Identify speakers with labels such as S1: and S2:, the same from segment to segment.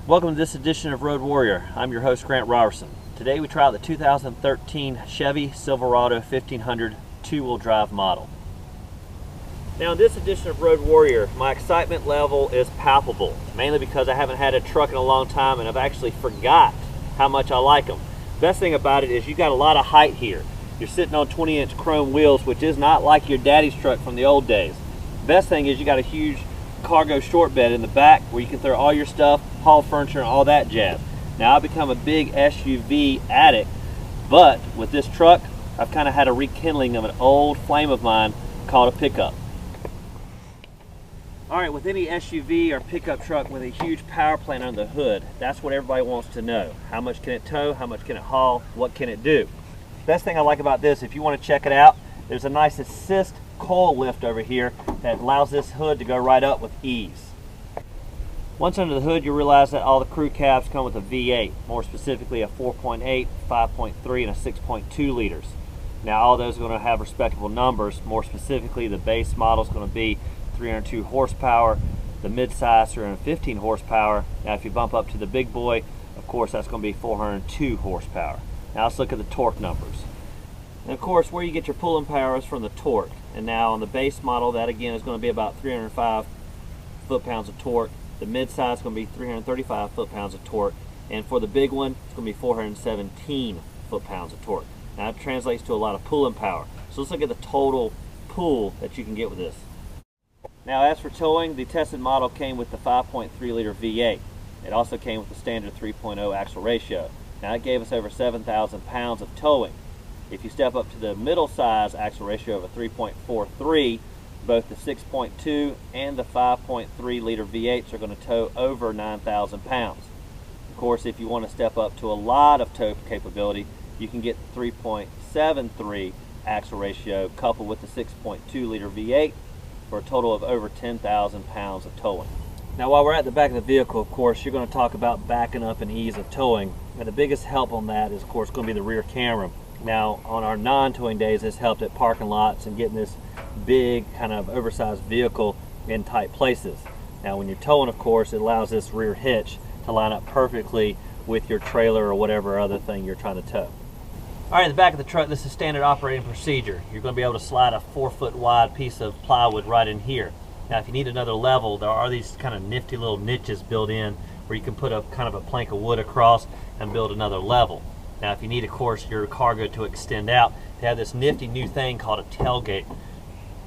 S1: Welcome to this edition of Road Warrior. I'm your host, Grant Robertson. Today we try out the 2013 Chevy Silverado 1500 two-wheel drive model. Now in this edition of Road Warrior, my excitement level is palpable, mainly because I haven't had a truck in a long time and I've actually forgot how much I like them. Best thing about it is you got a lot of height here. You're sitting on 20-inch chrome wheels, which is not like your daddy's truck from the old days. Best thing is you got a huge cargo short bed in the back where you can throw all your stuff, haul furniture, and all that jazz. Now I've become a big SUV addict, but with this truck I've kind of had a rekindling of an old flame of mine called a pickup. Alright, with any SUV or pickup truck with a huge power plant under the hood, that's what everybody wants to know. How much can it tow? How much can it haul? What can it do? Best thing I like about this, if you want to check it out, there's a nice assist coil lift over here that allows this hood to go right up with ease. Once under the hood, you'll realize that all the crew cabs come with a V8, more specifically a 4.8, 5.3, and a 6.2 liters. Now all those are going to have respectable numbers. More specifically, the base model is going to be 302 horsepower, the mid-size 315 horsepower. Now if you bump up to the big boy, of course that's going to be 402 horsepower. Now let's look at the torque numbers. And of course, where you get your pulling power is from the torque. And now on the base model, that again is going to be about 305 foot-pounds of torque. The mid-size is going to be 335 foot-pounds of torque. And for the big one, it's going to be 417 foot-pounds of torque. Now that translates to a lot of pulling power. So let's look at the total pull that you can get with this. Now as for towing, the tested model came with the 5.3 liter V8. It also came with the standard 3.0 axle ratio. Now it gave us over 7,000 pounds of towing. If you step up to the middle size axle ratio of a 3.43, both the 6.2 and the 5.3 liter V8s are going to tow over 9,000 pounds. Of course, if you want to step up to a lot of tow capability, you can get the 3.73 axle ratio coupled with the 6.2 liter V8 for a total of over 10,000 pounds of towing. Now while we're at the back of the vehicle, of course, you're going to talk about backing up and ease of towing. And the biggest help on that is, of course, going to be the rear camera. Now, on our non-towing days, this helped at parking lots and getting this big, kind of oversized vehicle in tight places. Now, when you're towing, of course, it allows this rear hitch to line up perfectly with your trailer or whatever other thing you're trying to tow. All right, in the back of the truck, this is standard operating procedure. You're going to be able to slide a 4-foot wide piece of plywood right in here. Now, if you need another level, there are these kind of nifty little niches built in where you can put a kind of a plank of wood across and build another level. Now if you need, of course, your cargo to extend out, they have this nifty new thing called a tailgate.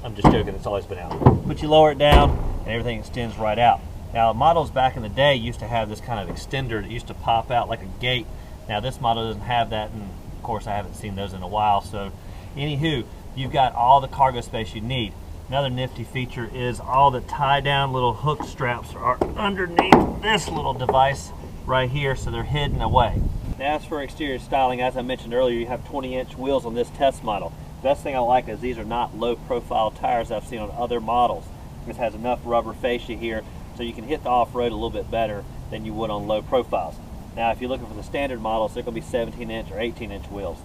S1: I'm just joking, it's always been out. But you lower it down and everything extends right out. Now models back in the day used to have this kind of extender that used to pop out like a gate. Now this model doesn't have that, and of course I haven't seen those in a while. So anywho, you've got all the cargo space you need. Another nifty feature is all the tie down little hook straps are underneath this little device right here, so they're hidden away. Now as for exterior styling, as I mentioned earlier, you have 20-inch wheels on this test model. Best thing I like is these are not low-profile tires I've seen on other models. This has enough rubber fascia here so you can hit the off-road a little bit better than you would on low profiles. Now if you're looking for the standard models, they're going to be 17-inch or 18-inch wheels.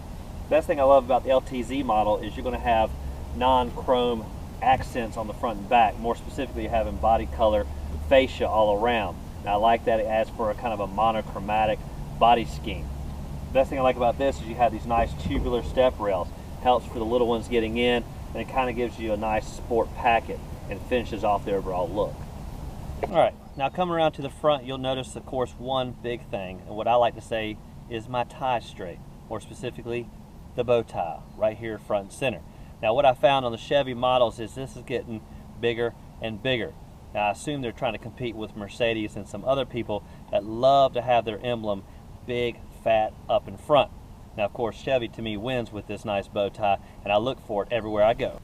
S1: Best thing I love about the LTZ model is you're going to have non-chrome accents on the front and back. More specifically, you have embodied color fascia all around. Now I like that. It adds for a kind of a monochromatic body scheme. The best thing I like about this is you have these nice tubular step rails. Helps for the little ones getting in, and it kind of gives you a nice sport packet and finishes off the overall look. Alright, now coming around to the front, you'll notice, of course, one big thing, and what I like to say is my tie straight, more specifically the bow tie right here front and center. Now what I found on the Chevy models is this is getting bigger and bigger. Now I assume they're trying to compete with Mercedes and some other people that love to have their emblem big, fat, up in front. Now of course Chevy to me wins with this nice bow tie, and I look for it everywhere I go.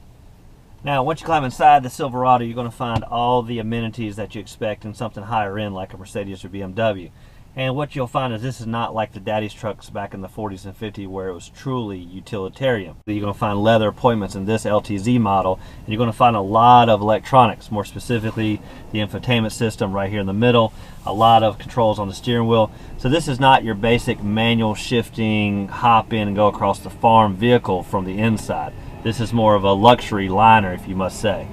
S1: Now once you climb inside the Silverado, you're going to find all the amenities that you expect in something higher end like a Mercedes or BMW. And what you'll find is this is not like the daddy's trucks back in the 40s and 50s where it was truly utilitarian. You're going to find leather appointments in this LTZ model, and you're going to find a lot of electronics, more specifically the infotainment system right here in the middle, a lot of controls on the steering wheel. So this is not your basic manual shifting, hop in and go across the farm vehicle from the inside. This is more of a luxury liner, if you must say.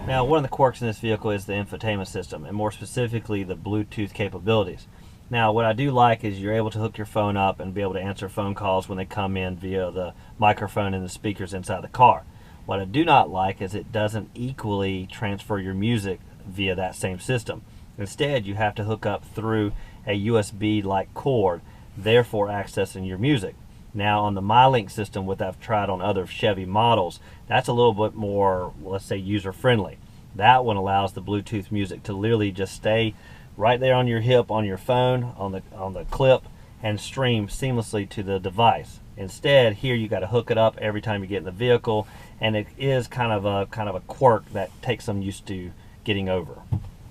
S1: Now one of the quirks in this vehicle is the infotainment system, and more specifically the Bluetooth capabilities. Now, what I do like is you're able to hook your phone up and be able to answer phone calls when they come in via the microphone and the speakers inside the car. What I do not like is it doesn't equally transfer your music via that same system. Instead, you have to hook up through a USB-like cord, therefore accessing your music. Now, on the MyLink system, what I've tried on other Chevy models, that's a little bit more, let's say, user-friendly. That one allows the Bluetooth music to literally just stay right there on your hip, on your phone, on the clip, and stream seamlessly to the device. Instead, here you got to hook it up every time you get in the vehicle, and it is kind of a quirk that takes some used to getting over.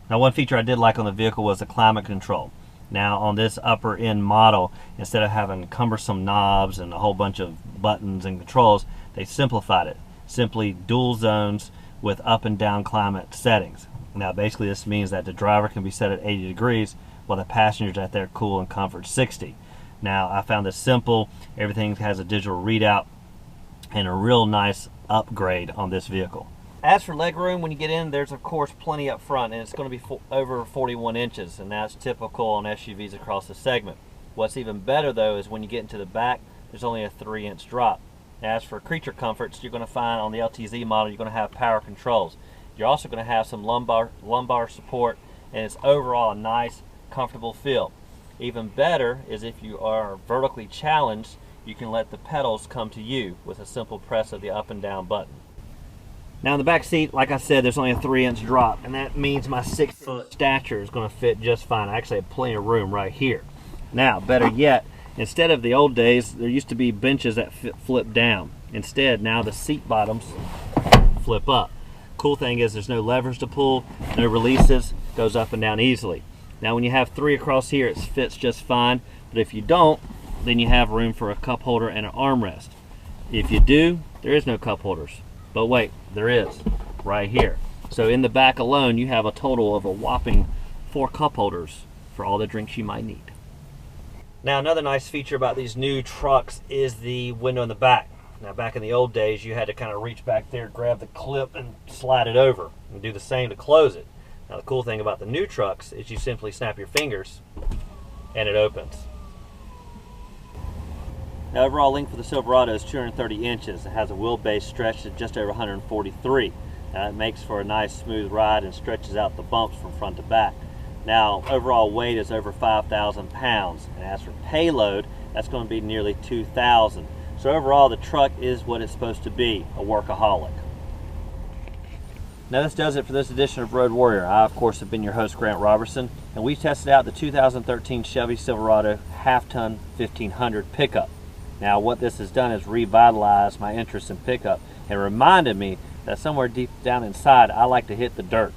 S1: Now, one feature I did like on the vehicle was the climate control. Now, on this upper end model, instead of having cumbersome knobs and a whole bunch of buttons and controls, they simplified it. Simply dual zones with up and down climate settings. Now, basically this means that the driver can be set at 80 degrees while the passenger's at their cool and comfort 60. Now, I found this simple. Everything has a digital readout and a real nice upgrade on this vehicle. As for legroom, when you get in, there's of course plenty up front, and it's going to be over 41 inches, and that's typical on SUVs across the segment. What's even better though is when you get into the back, there's only a 3-inch drop. As for creature comforts, you're going to find on the LTZ model, you're going to have power controls. You're also going to have some lumbar support, and it's overall a nice, comfortable feel. Even better is if you are vertically challenged, you can let the pedals come to you with a simple press of the up and down button. Now in the back seat, like I said, there's only a 3-inch drop, and that means my 6-foot stature is going to fit just fine. I actually have plenty of room right here. Now, better yet, instead of the old days, there used to be benches that flip down. Instead, now the seat bottoms flip up. Cool thing is there's no levers to pull, no releases, goes up and down easily. Now when you have 3 across here, it fits just fine, but if you don't, then you have room for a cup holder and an armrest. If you do, there is no cup holders. But wait, there is, right here. So in the back alone, you have a total of a whopping 4 cup holders for all the drinks you might need. Now another nice feature about these new trucks is the window in the back. Now back in the old days, you had to kind of reach back there, grab the clip and slide it over, and do the same to close it. Now the cool thing about the new trucks is you simply snap your fingers and it opens. The overall length for the Silverado is 230 inches. It has a wheelbase stretched to just over 143. Now it makes for a nice smooth ride and stretches out the bumps from front to back. Now overall weight is over 5,000 pounds, and as for payload, that's going to be nearly 2,000. So overall, the truck is what it's supposed to be, a workaholic. Now this does it for this edition of Road Warrior. I, of course, have been your host, Grant Robertson, and we tested out the 2013 Chevy Silverado half-ton 1500 pickup. Now what this has done is revitalized my interest in pickup and reminded me that somewhere deep down inside, I like to hit the dirt.